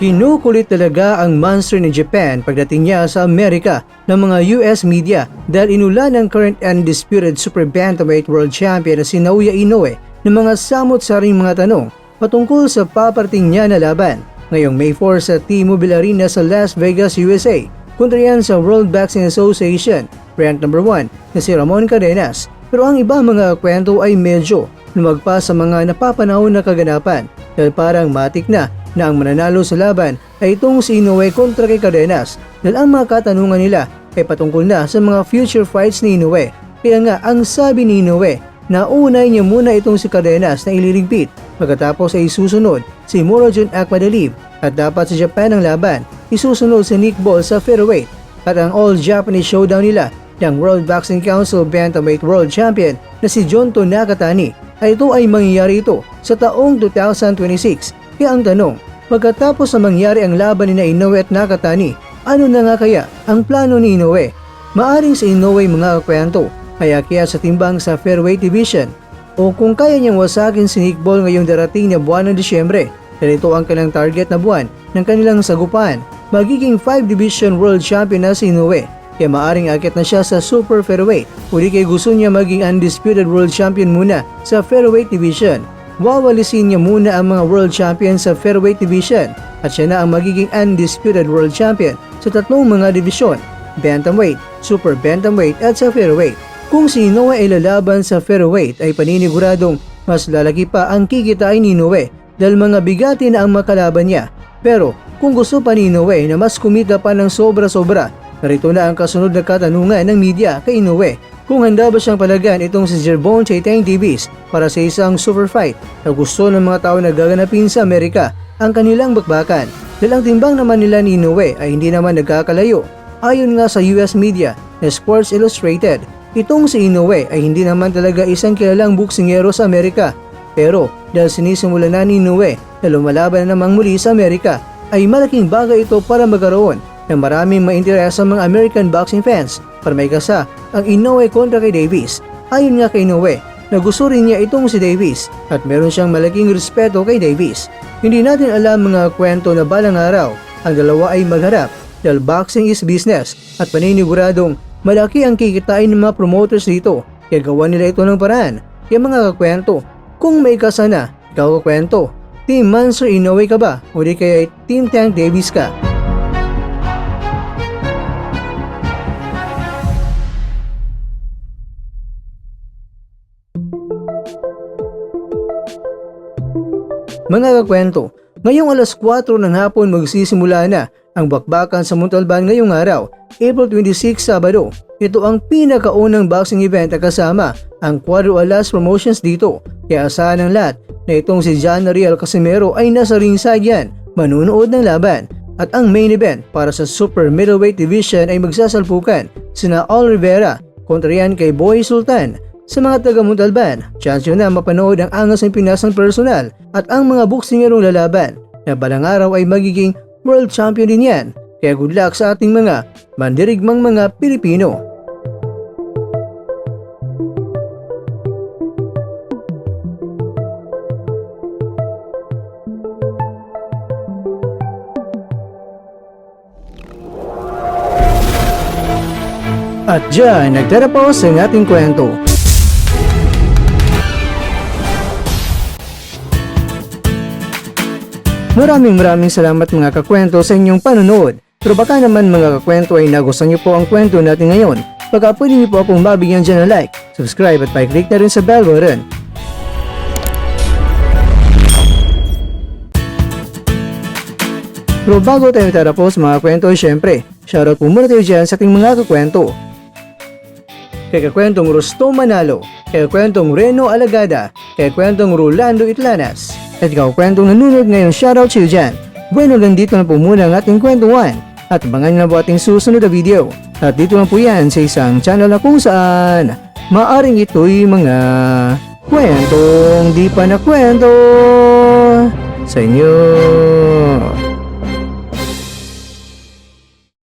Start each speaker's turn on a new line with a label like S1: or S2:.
S1: Kinukulit talaga ang monster ni Japan pagdating niya sa Amerika ng mga US media dahil inulan ng current undisputed super bantamweight world champion na si Naoya Inoue ng mga samot-saring mga tanong patungkol sa paparting niya na laban ngayong May 4 sa T-Mobile Arena sa Las Vegas, USA kontra yan sa World Boxing Association ranked number 1 na si Ramon Cadenas. Pero ang iba mga kwento ay medyo lumagpa sa mga napapanahon na kaganapan dahil parang matik na ang mananalo sa laban ay itong si Inoue kontra kay Cadenas dahil ang mga katanungan nila ay patungkol na sa mga future fights ni Inoue. Kaya nga ang sabi ni Inoue na unay niya muna itong si Cadenas na ililigpit pagkatapos ay susunod si Murodjon Akhmadaliev at dapat sa Japan ang laban isusunod si Nick Ball sa featherweight at ang all-Japanese showdown nila ng World Boxing Council Bantamweight World Champion na si Junto Nakatani ay ito ay mangyayari ito sa taong 2026. Kaya ang tanong, pagkatapos na mangyari ang laban ni Inoue at Nakatani, ano na nga kaya ang plano ni Inoue? Maaring sa Inoue mga kakwento ay akyat sa timbang sa featherweight division o kung kaya niyang wasakin si Nick Ball ngayong darating na buwan ng Disyembre dahil ito ang kanilang target na buwan ng kanilang sagupan, magiging 5 division world champion na si Inoue. Kaya maaring akyat na siya sa super featherweight o di kaya gusto niya maging undisputed world champion muna sa featherweight division. Wawalisin niya muna ang mga world champion sa featherweight division at siya na ang magiging undisputed world champion sa tatlong mga divisyon, bantamweight, super bantamweight at sa featherweight. Kung si Inoue ay lalaban sa featherweight ay paniguradong mas lalaki pa ang kikitain ni Inoue dahil mga bigati na ang makalaban niya. Pero kung gusto pa ni Inoue na mas kumita pa ng sobra-sobra, narito na ang kasunod na katanungan ng media kay Inoue. Kung handa ba siyang palagan itong si Gervonta Davis para sa isang super fight na gusto ng mga tao na gaganapin sa Amerika ang kanilang bakbakan dahil ang timbang naman nila ni Inoue ay hindi naman nagkakalayo. Ayon nga sa US media na Sports Illustrated, itong si Inoue ay hindi naman talaga isang kilalang boksingero sa Amerika pero dahil sinisimulan na ni Inoue na lumalaban na namang muli sa Amerika ay malaking bagay ito para magkaroon ng maraming mainteres sa mga American boxing fans para may kasa ang Inoue kontra kay Davis. Ayon nga kay Inoue na gusto rin niya itong si Davis at meron siyang malaking respeto kay Davis. Hindi natin alam mga kwento na balang araw ang dalawa ay magharap dahil boxing is business at paniniguradong malaki ang kikitain ng mga promoters dito kaya gawa nila ito ng paraan. Kaya mga kakwento, kung may kasa na, ikaw kakwento, Team Monster Inoue ka ba o di kaya Team Tank Davis ka? Mga kakwento, ngayong alas 4 ng hapon magsisimula na ang bakbakan sa Montalban ngayong araw, April 26, Sabado. Ito ang pinakaunang boxing event na kasama ang Cuadro Alas Promotions dito. Kaya asahan ng lahat na itong si John Ariel Casimero ay nasa ringside yan, manunood ng laban. At ang main event para sa Super Middleweight Division ay magsasalpukan sina Al Rivera kontra yan kay Boy Sultan. Sa mga taga Montalban, chance nyo na mapanood ang angas ng Pinas ng personal at ang mga boksingerong lalaban na balang araw ay magiging world champion din yan. Kaya good luck sa ating mga mandirigmang mga Pilipino. At dyan, nagtatapos ang ating kwento. Maraming salamat mga kakwento sa inyong panonood. Pero baka naman mga kakwento ay nagustuhan niyo po ang kwento natin ngayon. Baka pwede niyo po akong mabigyan dyan ng like, subscribe at pa-click na rin sa bell button. Pero bago tayo tatapos mga kwento, syempre, shoutout po muna tayo dyan sa ating mga kakwento. Kay kakwentong Rusto Manalo, kay kakwentong Reno Alagada, kay kakwentong Rolando Itlanas, at ikaw kwentong nanonood ngayon, shoutout sa iyo dyan. Bueno, ganito na po muna ang ating kwentuhan at abangan nyo na po ating susunod na video. At dito lang po yan sa isang channel na kung saan maaring ito'y mga kwentong di pa na kwento sa inyo.